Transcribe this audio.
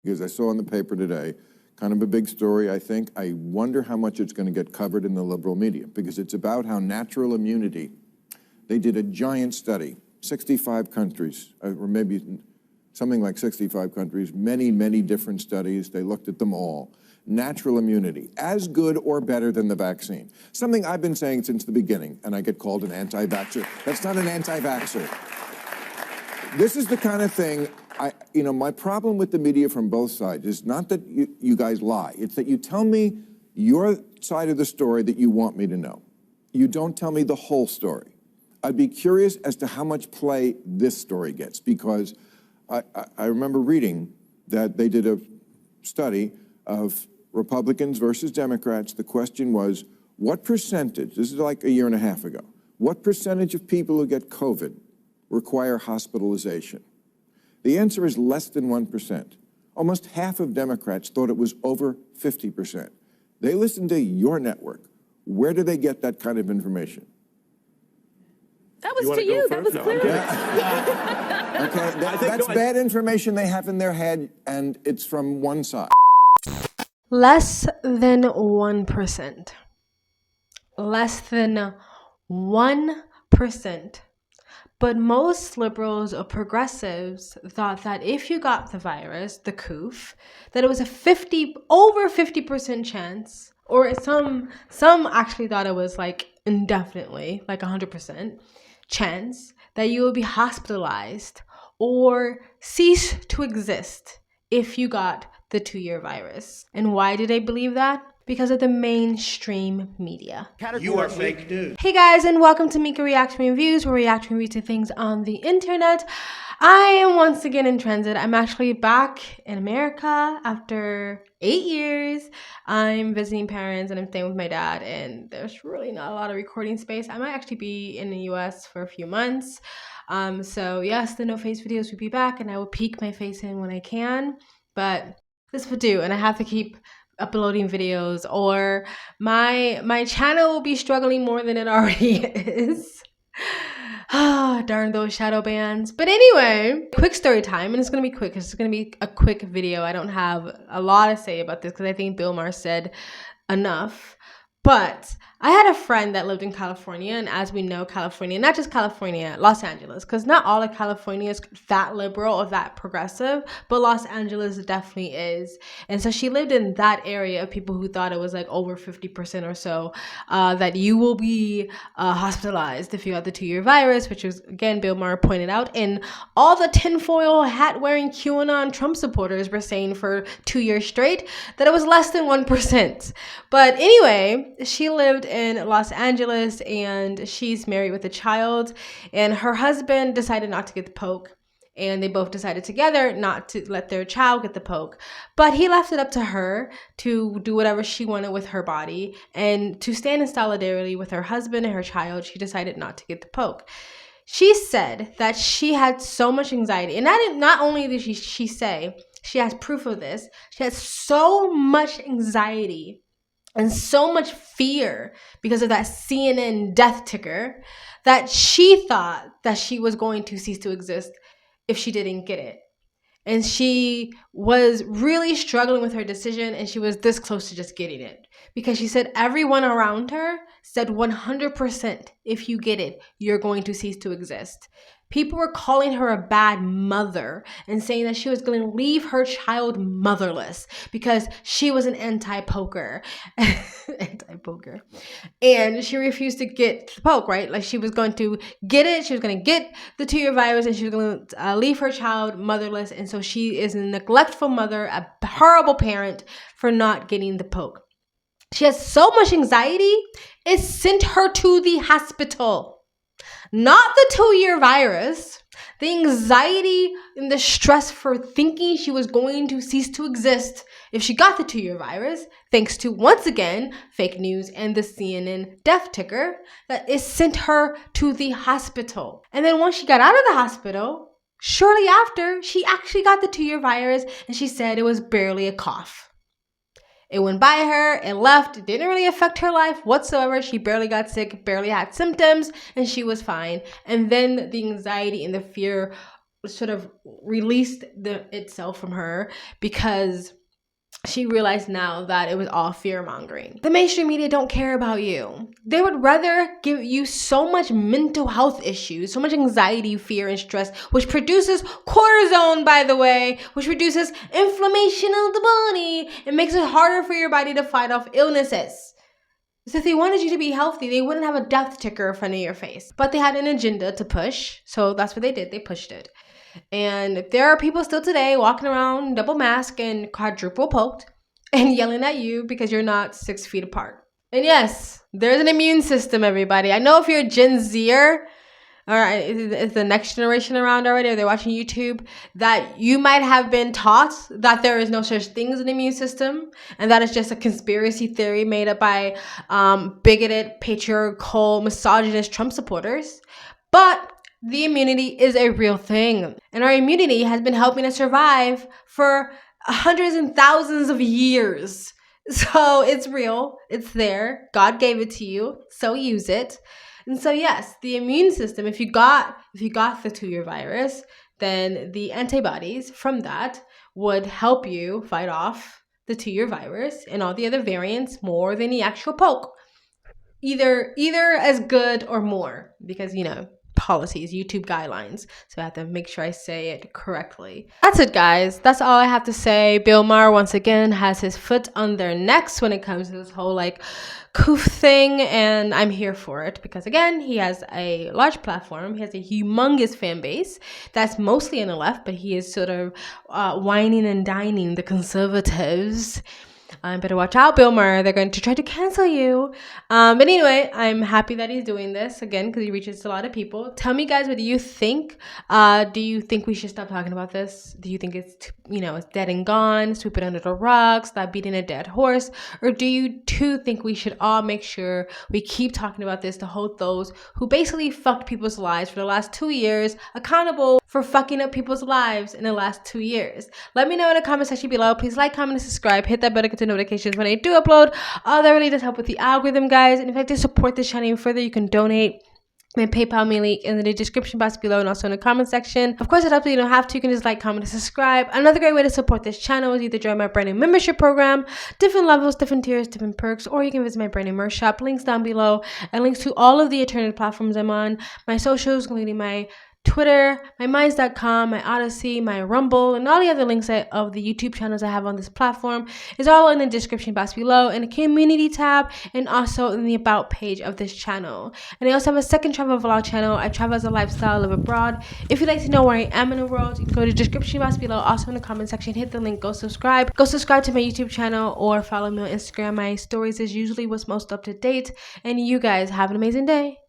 because I saw in the paper today, kind of a big story, I think. I wonder how much it's going to get covered in the liberal media, because it's about how natural immunity, they did a giant study, 65 countries, or maybe something like 65 countries, many, many different studies. They looked at them all. Natural immunity, as good or better than the vaccine. Something I've been saying since the beginning, and I get called an anti-vaxxer. That's not an anti-vaxxer. This is the kind of thing, my problem with the media from both sides is not that you guys lie. It's that you tell me your side of the story that you want me to know. You don't tell me the whole story. I'd be curious as to how much play this story gets, because I remember reading that they did a study of Republicans versus Democrats. The question was, what percentage, this is like a year and a half ago, what percentage of people who get COVID require hospitalization? The answer is less than 1%. Almost half of Democrats thought it was over 50%. They listened to your network. Where do they get that kind of information? That was to you. That was clear. Okay, that's bad information they have in their head, and it's from one side. Less than 1%. Less than 1%. But most liberals or progressives thought that if you got the virus, the coof, that it was over 50% chance, or some actually thought it was like indefinitely, like 100% chance that you will be hospitalized or cease to exist if you got the 2-year virus. And why do they believe that? Because of the mainstream media. You are fake news. Hey guys, and welcome to Mika Reaction Reviews, where we react and review to things on the internet. I am once again in transit. I'm actually back in America after 8 years. I'm visiting parents and I'm staying with my dad, and there's really not a lot of recording space. I might actually be in the US for a few months. So yes, the no face videos will be back, and I will peek my face in when I can, but this will do, and I have to keep uploading videos or my channel will be struggling more than it already is. Ah, darn those shadow bans. But anyway, quick story time, and it's gonna be quick. It's gonna be a quick video. I don't have a lot to say about this because I think Bill Maher said enough. But I had a friend that lived in California, and as we know, California, not just California, Los Angeles, because not all of California is that liberal or that progressive, but Los Angeles definitely is. And so she lived in that area of people who thought it was like over 50% or so that you will be hospitalized if you got the 2-year virus, which was, again, Bill Maher pointed out. And all the tinfoil hat-wearing QAnon Trump supporters were saying for 2 years straight that it was less than 1%. But anyway, she lived in Los Angeles, and she's married with a child, and her husband decided not to get the poke, and they both decided together not to let their child get the poke, but he left it up to her to do whatever she wanted with her body, and to stand in solidarity with her husband and her child, she decided not to get the poke. She said that she had so much anxiety, and not only did she say, she has proof of this, she had so much anxiety and so much fear because of that CNN death ticker that she thought that she was going to cease to exist if she didn't get it. And she was really struggling with her decision, and she was this close to just getting it. Because she said everyone around her said 100%, if you get it, you're going to cease to exist. People were calling her a bad mother and saying that she was going to leave her child motherless because she was an anti-poker. Anti-poker. And she refused to get the poke, right? Like, she was going to get it. She was going to get the 2-year virus, and she was going to leave her child motherless. And so she is a neglectful mother, a horrible parent for not getting the poke. She has so much anxiety, it sent her to the hospital. Not the 2-year virus, the anxiety and the stress for thinking she was going to cease to exist if she got the 2-year virus, thanks to, once again, fake news and the CNN death ticker, that it sent her to the hospital. And then once she got out of the hospital, shortly after, she actually got the 2-year virus, and she said it was barely a cough. It went by her, it left, it didn't really affect her life whatsoever. She barely got sick, barely had symptoms, and she was fine. And then the anxiety and the fear sort of released itself from her because she realized now that it was all fear mongering. The mainstream media don't care about you. They would rather give you so much mental health issues, so much anxiety, fear, and stress, which produces cortisone, by the way, which produces inflammation of the body. It makes it harder for your body to fight off illnesses. So if they wanted you to be healthy, they wouldn't have a death ticker in front of your face. But they had an agenda to push, so that's what they did. They pushed it. And there are people still today walking around double masked and quadruple poked and yelling at you because you're not 6 feet apart. And yes, there's an immune system, everybody. I know if you're a Gen Zer, or is the next generation around already, or they're watching YouTube, that you might have been taught that there is no such thing as an immune system, and that is just a conspiracy theory made up by bigoted, patriarchal, misogynist Trump supporters. But the immunity is a real thing. And our immunity has been helping us survive for hundreds and thousands of years. So it's real. It's there. God gave it to you. So use it. And so yes, the immune system, if you got the 2-year virus, then the antibodies from that would help you fight off the 2-year virus and all the other variants more than the actual poke. Either as good or more, because policies, YouTube guidelines. So I have to make sure I say it correctly. That's it, guys. That's all I have to say. Bill Maher, once again, has his foot on their necks when it comes to this whole coof thing. And I'm here for it because, again, he has a large platform. He has a humongous fan base that's mostly on the left, but he is sort of whining and dining the conservatives. Better watch out, Bill Maher. They're going to try to cancel you. But anyway, I'm happy that he's doing this again because he reaches a lot of people. Tell me, guys, what do you think? Do you think we should stop talking about this? Do you think it's it's dead and gone? Sweep it under the rug? Stop beating a dead horse? Or do you too think we should all make sure we keep talking about this to hold those who basically fucked people's lives for the last 2 years accountable for fucking up people's lives in the last 2 years? Let me know in the comment section below. Please like, comment, and subscribe. Hit that bell to get the notifications when I do upload. That really does help with the algorithm, guys. And if you'd like to support this channel even further, you can donate. My PayPal me link in the description box below and also in the comment section. Of course, it helps, you don't have to. You can just like, comment, and subscribe. Another great way to support this channel is either join my brand new membership program, different levels, different tiers, different perks, or you can visit my brand new merch shop. Links down below and links to all of the alternative platforms I'm on. My socials, including my Twitter, my Minds.com, my Odyssey, my Rumble, and all the other links of the YouTube channels I have on this platform is all in the description box below, in the community tab, and also in the about page of this channel. And I also have a second travel vlog channel. I travel as a lifestyle, live abroad. If you'd like to know where I am in the world, you can go to the description box below, also in the comment section, hit the link, go subscribe. Go subscribe to my YouTube channel or follow me on Instagram. My stories is usually what's most up to date. And you guys have an amazing day.